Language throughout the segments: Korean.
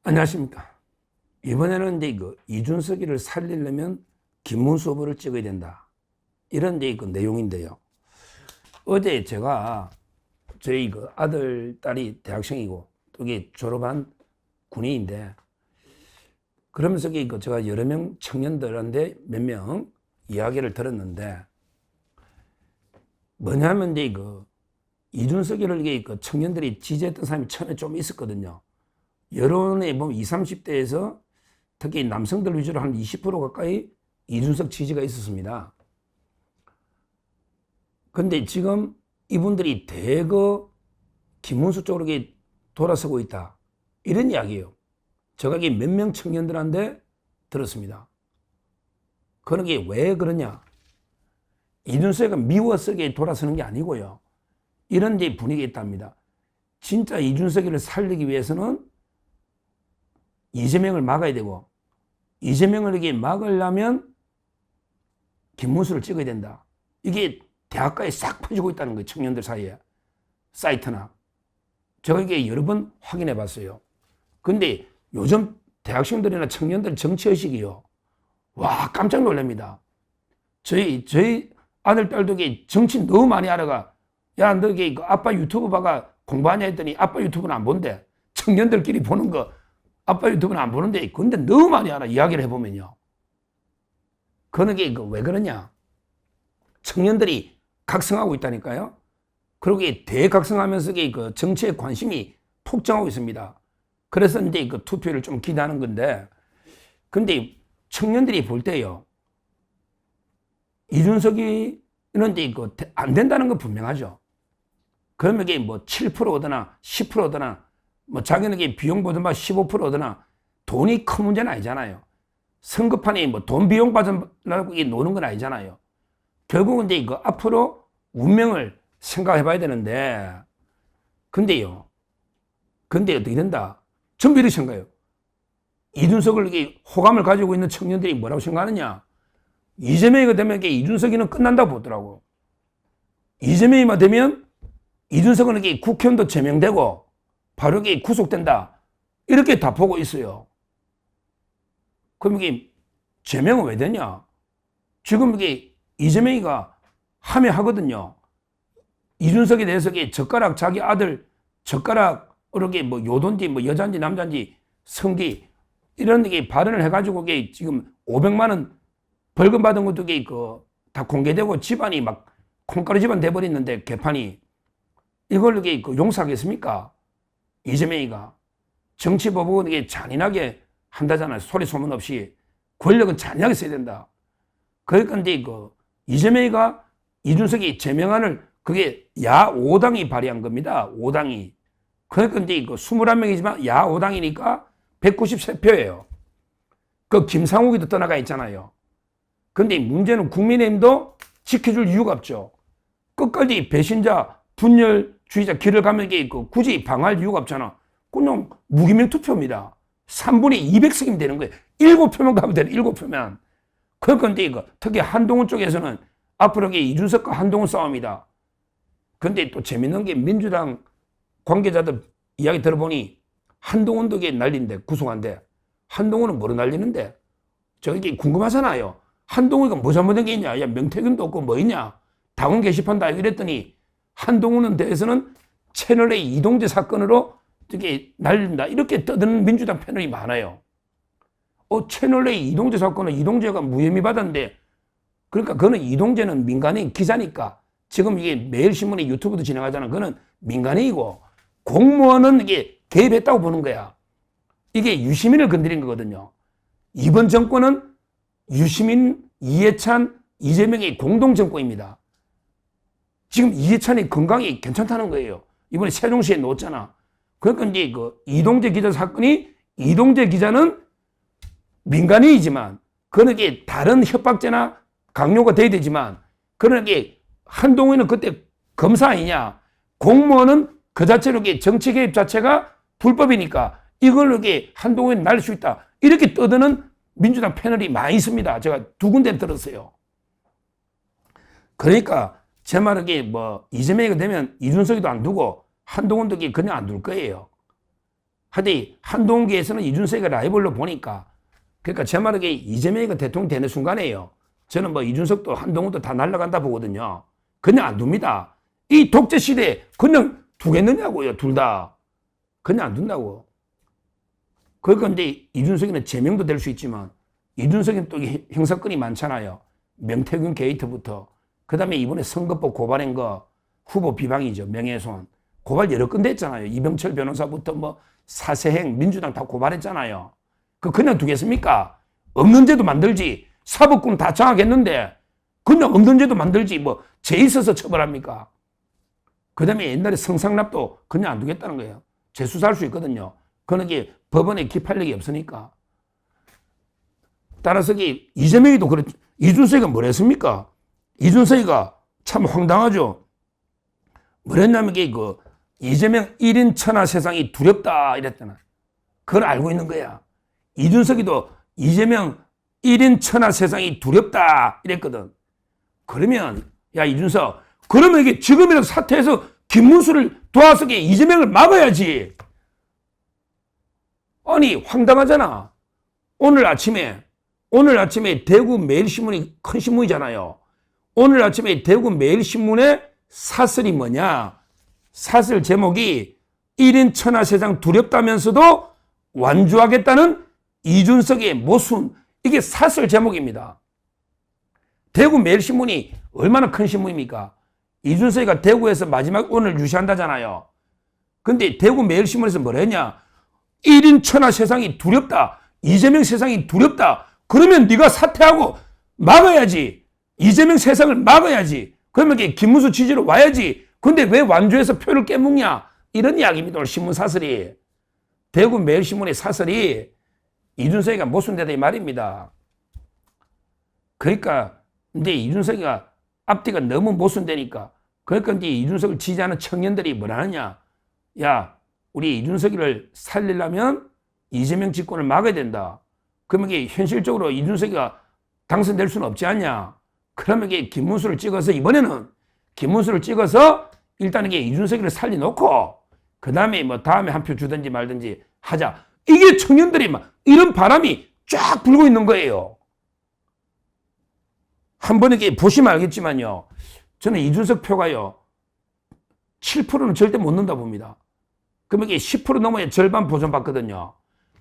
안녕하십니까. 이번에는 이제 이준석이를 살리려면 김문수 후보를 찍어야 된다. 이런 이제 내용인데요. 어제 제가 저희 아들, 딸이 대학생이고 또 이게 졸업한 군인인데 그러면서 제가 여러 명 청년들한테 몇 명 이야기를 들었는데 뭐냐면 이제 이준석이를 청년들이 지지했던 사람이 처음에 좀 있었거든요. 여론에 보면 20, 30대에서 특히 남성들 위주로 한 20% 가까이 이준석 지지가 있었습니다. 근데 지금 이분들이 대거 김문수 쪽으로 돌아서고 있다. 이런 이야기예요. 제가 몇 명 청년들한테 들었습니다. 그런 게 왜 그러냐. 이준석이가 미워서 돌아서는 게 아니고요. 이런 분위기가 있답니다. 진짜 이준석이를 살리기 위해서는 이재명을 막아야 되고 이재명을 막으려면 김문수를 찍어야 된다. 이게 대학가에 싹 퍼지고 있다는 거예요. 청년들 사이에. 사이트나. 제가 이게 여러 번 확인해 봤어요. 근데 요즘 대학생들이나 청년들 정치의식이요. 와, 깜짝 놀랍니다. 저희 아들, 딸도 정치 너무 많이 알아가. 야, 너 아빠 유튜브 봐가 공부하냐 했더니 아빠 유튜브는 안 본대. 청년들끼리 보는 거 아빠 유튜브는 안 보는데, 근데 너무 많이 알아. 이야기를 해보면요. 그런 게 왜 그러냐. 청년들이 각성하고 있다니까요. 그리고 대각성하면서 정치에 관심이 폭증하고 있습니다. 그래서 이제 투표를 좀 기대하는 건데, 근데 청년들이 볼 때요. 이준석이는 이제 안 된다는 건 분명하죠. 그러면 이게 7%나 10%나 자기는 비용 보듬어 15%나 돈이 큰 문제는 아니잖아요. 선거판에 돈 비용 받으려고 노는 건 아니잖아요. 결국은 이제 앞으로 운명을 생각해 봐야 되는데, 근데 어떻게 된다? 전부 이렇게 생각해요. 이준석을 호감을 가지고 있는 청년들이 뭐라고 생각하느냐? 이재명이가 되면 이준석이는 끝난다고 보더라고. 이재명이만 되면 이준석은 국회의원도 제명되고 바로 구속된다. 이렇게 다 보고 있어요. 그럼 제명은 왜 되냐? 지금 이재명이가 하면 이준석에 대해서 젓가락 자기 아들 젓가락으로 요돈지 여자인지 남자인지 성기 이런 발언을 해가지고 지금 500만 원 벌금 받은 것도 다 공개되고 집안이 막 콩가루 집안 돼버렸는데 개판이 이걸 용서하겠습니까? 이재명이가 정치보복은 잔인하게 한다잖아요. 소리 소문 없이. 권력은 잔인하게 써야 된다. 그러니까 이제 이재명이가 이준석이 제명안을 그게 야 5당이 발의한 겁니다. 5당이. 그러니까 이제 21명이지만 야 5당이니까 193표예요. 그 김상욱이도 떠나가 있잖아요. 근데 문제는 국민의힘도 지켜줄 이유가 없죠. 끝까지 배신자, 분열주의자 길을 가면 굳이 방어할 이유가 없잖아. 그냥 무기명 투표입니다. 3분의 200석이면 되는 거예요. 7표면 가면 되는 7표면. 그러니까 이제 특히 한동훈 쪽에서는 앞으로 이준석과 한동훈 싸움이다. 근데 또 재밌는 게 민주당 관계자들 이야기 들어보니 한동훈도 난리인데 구속한데 한동훈은 뭐로 난리는데 저기 궁금하잖아요. 한동훈이가 뭐 잘못된 게 있냐? 야, 명태균도 없고 뭐 있냐? 당원 게시판 다 이랬더니 한동훈은 대해서는 채널A 이동재 사건으로 되게 날린다. 이렇게 떠드는 민주당 패널이 많아요. 채널A 이동재 사건은 이동재가 무혐의 받았는데, 그러니까 그거는 이동재는 민간인 기자니까 지금 이게 매일신문에 유튜브도 진행하잖아. 그거는 민간인이고 공무원은 이게 개입했다고 보는 거야. 이게 유시민을 건드린 거거든요. 이번 정권은 유시민, 이해찬, 이재명의 공동정권입니다. 지금 이해찬이 건강이 괜찮다는 거예요. 이번에 세종시에 놓았잖아. 그러니까 이제 이동재 기자 사건이 이동재 기자는 민간인이지만 그는 이게 다른 협박죄나 강요가 돼야 되지만 그런 게 한동훈은 그때 검사 아니냐. 공무원은 그 자체로 정치 개입 자체가 불법이니까 이걸로 한동훈이 날릴 수 있다. 이렇게 떠드는 민주당 패널이 많이 있습니다. 제가 두 군데 들었어요. 그러니까 제 말은 이재명이 되면 이준석이도 안 두고 한동훈도 그냥 안 둘 거예요. 하여튼 한동훈계에서는 이준석이가 라이벌로 보니까 그러니까 제 말은 이재명이가 대통령 되는 순간에요. 저는 뭐 이준석도 한동훈도 다 날아간다 보거든요. 그냥 안 둡니다. 이 독재 시대에 그냥 두겠느냐고요. 둘 다. 그냥 안 둔다고. 그러니까 이제 이준석이는 제명도 될 수 있지만 이준석이는 또 형사건이 많잖아요. 명태균 게이트부터 그 다음에 이번에 선거법 고발한 거 후보 비방이죠. 명예훼손. 고발 여러 건 됐잖아요. 이병철 변호사부터 뭐 사세행 민주당 다 고발했잖아요. 그냥 두겠습니까? 없는 죄도 만들지. 사법권 다 장악했는데 그냥 없는 죄도 만들지. 뭐 죄 있어서 처벌합니까? 그 다음에 옛날에 성상납도 그냥 안 두겠다는 거예요. 재수사할 수 있거든요. 그런 게 법원에 기판력이 없으니까. 따라서 이재명이도 그렇죠. 이준석이가 뭘 했습니까? 이준석이가 참 황당하죠. 뭐랬냐면 이재명 1인 천하 세상이 두렵다 이랬잖아. 그걸 알고 있는 거야. 이준석이도 이재명 1인 천하 세상이 두렵다 이랬거든. 그러면 야 이준석 그러면 이게 지금이라도 사퇴해서 김문수를 도와서 이재명을 막아야지. 아니 황당하잖아. 오늘 아침에 대구 매일신문이 큰 신문이잖아요. 오늘 아침에 대구 매일신문의 사설이 뭐냐. 사설 제목이 1인 천하 세상 두렵다면서도 완주하겠다는 이준석의 모순. 이게 사설 제목입니다. 대구 매일신문이 얼마나 큰 신문입니까? 이준석이가 대구에서 마지막 오늘 유시한다잖아요. 근데 대구 매일신문에서 뭐라 했냐. 1인 천하 세상이 두렵다. 이재명 세상이 두렵다. 그러면 네가 사퇴하고 막아야지. 이재명 세상을 막아야지. 그러면 김문수 취지로 와야지. 근데 왜 완주해서 표를 깨먹냐. 이런 이야기입니다. 오늘 신문 사설이. 대구 매일신문의 사설이 이준석이가 모순되다 이 말입니다. 그러니까 이제 이준석이가 앞뒤가 너무 모순되니까 그러니까 이제 이준석을 지지하는 청년들이 뭐라 하느냐. 야 우리 이준석이를 살리려면 이재명 집권을 막아야 된다. 그러면 이게 현실적으로 이준석이가 당선될 수는 없지 않냐. 그러면 이게 김문수를 찍어서 이번에는 김문수를 찍어서 일단 이게 이준석이를 살려놓고 그 다음에 뭐 다음에 한 표 주든지 말든지 하자. 이게 청년들이 막 이런 바람이 쫙 불고 있는 거예요. 한번 이렇게 보시면 알겠지만요. 저는 이준석 표가요. 7%는 절대 못 넣는다 봅니다. 그러면 이게 10% 넘어야 절반 보존받거든요.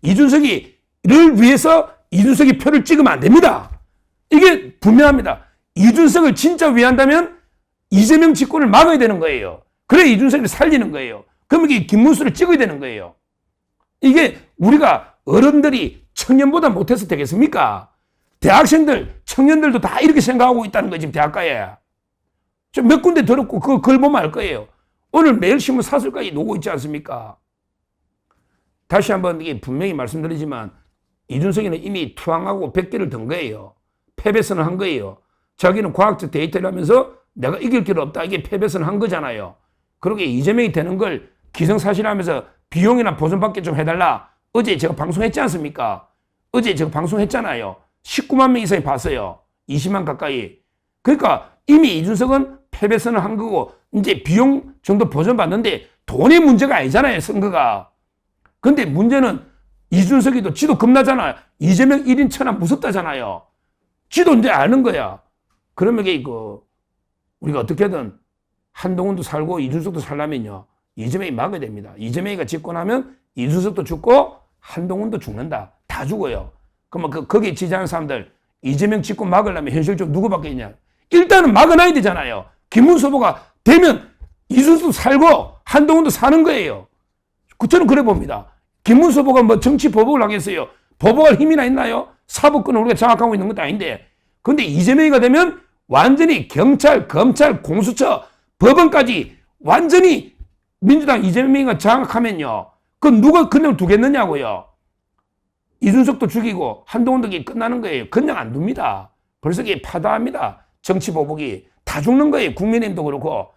이준석이를 위해서 이준석이 표를 찍으면 안 됩니다. 이게 분명합니다. 이준석을 진짜 위한다면 이재명 집권을 막아야 되는 거예요. 그래 이준석을 살리는 거예요. 그러면 이게 김문수를 찍어야 되는 거예요. 이게 우리가 어른들이 청년보다 못해서 되겠습니까? 대학생들, 청년들도 다 이렇게 생각하고 있다는 거예요. 지금 대학가에. 좀 몇 군데 들었고 그걸 보면 알 거예요. 오늘 매일신문 사설까지 놓고 있지 않습니까? 다시 한번 이게 분명히 말씀드리지만 이준석이는 이미 투항하고 100개를 든 거예요. 패배선을 한 거예요. 자기는 과학적 데이터를 하면서 내가 이길 길 없다. 이게 패배선을 한 거잖아요. 그러게 이재명이 되는 걸 기성사실하면서 비용이나 보존받게 좀 해달라. 어제 제가 방송했지 않습니까? 어제 제가 방송했잖아요. 19만 명 이상이 봤어요. 20만 가까이. 그러니까 이미 이준석은 패배선을 한 거고 이제 비용 정도 보존받는데 돈의 문제가 아니잖아요. 선거가. 근데 문제는 이준석이도 지도 겁나잖아요. 이재명 1인 천하 무섭다잖아요. 지도 이제 아는 거야. 그러면 우리가 어떻게든 한동훈도 살고 이준석도 살려면요. 이재명이 막아야 됩니다. 이재명이가 집권하면 이준석도 죽고 한동훈도 죽는다. 다 죽어요. 그러면 거기에 지지하는 사람들 이재명 집권 막으려면 현실적으로 누구밖에 있냐. 일단은 막아놔야 되잖아요. 김문수 후보가 되면 이준석도 살고 한동훈도 사는 거예요. 저는 그래 봅니다. 김문수 후보가 뭐 정치 보복을 하겠어요. 보복할 힘이나 있나요? 사법권을 우리가 장악하고 있는 것도 아닌데. 근데 이재명이가 되면 완전히 경찰, 검찰, 공수처, 법원까지 완전히 민주당 이재명이가 장악하면요. 누가 그냥 두겠느냐고요. 이준석도 죽이고 한동훈도 끝나는 거예요. 그냥 안 둡니다. 벌써 이게 파다합니다. 정치 보복이. 다 죽는 거예요. 국민의힘도 그렇고.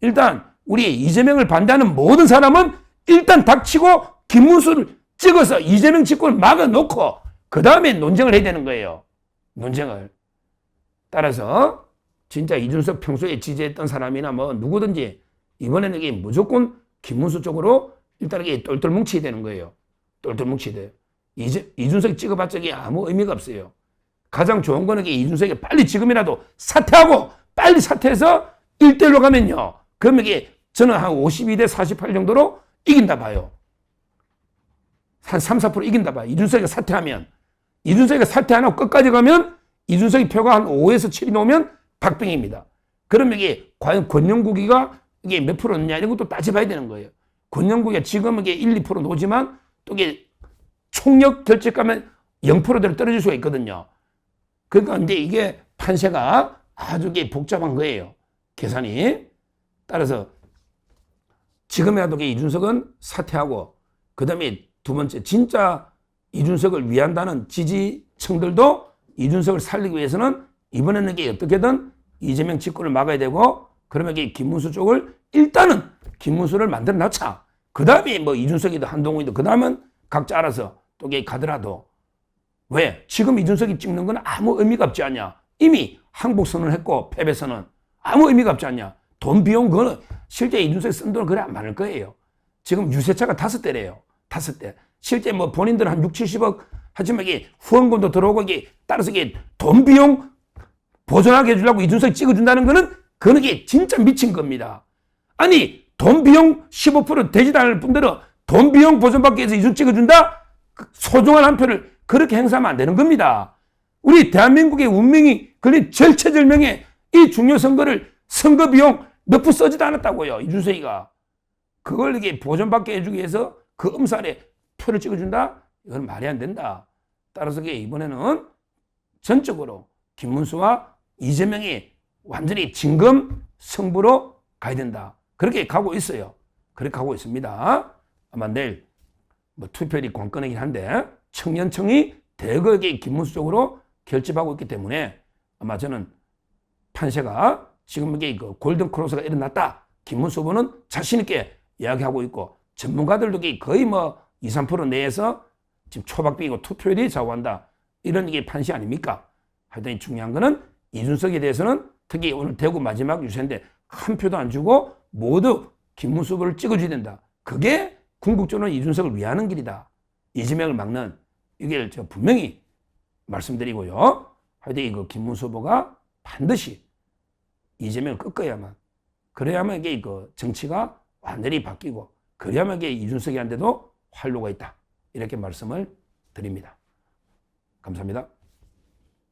일단 우리 이재명을 반대하는 모든 사람은 일단 닥치고 김문수를 찍어서 이재명 집권을 막아놓고 그 다음에 논쟁을 해야 되는 거예요. 논쟁을. 따라서 진짜 이준석 평소에 지지했던 사람이나 뭐 누구든지 이번에는 이게 무조건 김문수 쪽으로 일단 이게 똘똘 뭉치게 되는 거예요. 똘똘 뭉치야 돼요. 이준석이 찍어봤자 이게 아무 의미가 없어요. 가장 좋은 거는 이준석이 빨리 지금이라도 사퇴하고 빨리 사퇴해서 1대1로 가면요. 그러면 이게 저는 한 52대 48 정도로 이긴다 봐요. 한 3, 4% 이긴다 봐요. 이준석이가 사퇴하면. 이준석이가 사퇴 안 하고 끝까지 가면 이준석이 표가 한 5에서 7이 나오면 박빙입니다. 그러면 이게 과연 권영국이가 이게 몇 프로 넣냐 이런 것도 따져봐야 되는 거예요. 권영국이가 지금은 이게 1, 2% 놓지만 또 이게 총력 결집가면 0%대로 떨어질 수가 있거든요. 그러니까 이제 이게 판세가 아주 이게 복잡한 거예요. 계산이. 따라서 지금이라도 이준석은 사퇴하고 그 다음에 두 번째 진짜 이준석을 위한다는 지지층들도 이준석을 살리기 위해서는 이번에는 이게 어떻게든 이재명 직권을 막아야 되고 그러면 이게 김문수 쪽을 일단은 김문수를 만들어 놨자. 그 다음에 뭐 이준석이든 한동훈이든 그 다음은 각자 알아서 또 이게 가더라도 왜? 지금 이준석이 찍는 건 아무 의미가 없지 않냐. 이미 항복선언을 했고 패배선언 아무 의미가 없지 않냐. 돈 비용 그거는 실제 이준석이 쓴 돈은 그래 안 많을 거예요. 지금 유세차가 5대래요. 5대. 실제 뭐 본인들은 한 6, 70억 하지만 이게 후원금도 들어오고 이게 따라서 이게 돈 비용 보존하게 해주려고 이준석이 찍어준다는 거는 그건 이게 진짜 미친 겁니다. 아니 돈 비용 15% 되지도 않을 뿐더러 돈 비용 보존받기 위해서 이준석 찍어준다? 소중한 한 표를 그렇게 행사하면 안 되는 겁니다. 우리 대한민국의 운명이 걸린 절체절명의 이 중요 선거를 선거 비용 몇 푼 써지도 않았다고요. 이준석이가. 그걸 이게 보존받게 해주기 위해서 그 음살에 표를 찍어준다? 이건 말이 안 된다. 따라서 이번에는 전적으로 김문수와 이재명이 완전히 진검 승부로 가야 된다. 그렇게 가고 있어요. 그렇게 가고 있습니다. 아마 내일 뭐 투표율이 관건이긴 한데 청년층이 대거에 김문수 쪽으로 결집하고 있기 때문에 아마 저는 판세가 지금 이게 그 골든 크로스가 일어났다. 김문수 후보는 자신있게 이야기하고 있고 전문가들도 거의 뭐 2, 3% 내에서 지금 초박빙이고 투표율이 좌우한다. 이런 이게 판시 아닙니까? 하여튼 중요한 거는 이준석에 대해서는 특히 오늘 대구 마지막 유세인데 한 표도 안 주고 모두 김문수 후보를 찍어줘야 된다. 그게 궁극적으로 이준석을 위하는 길이다. 이재명을 막는 이게 제가 분명히 말씀드리고요. 하여튼 이거 김문수 후보가 반드시 이재명을 꺾어야만 그래야만 이게 그 정치가 완전히 바뀌고 그래야만 이게 이준석이한테도 활로가 있다. 이렇게 말씀을 드립니다. 감사합니다.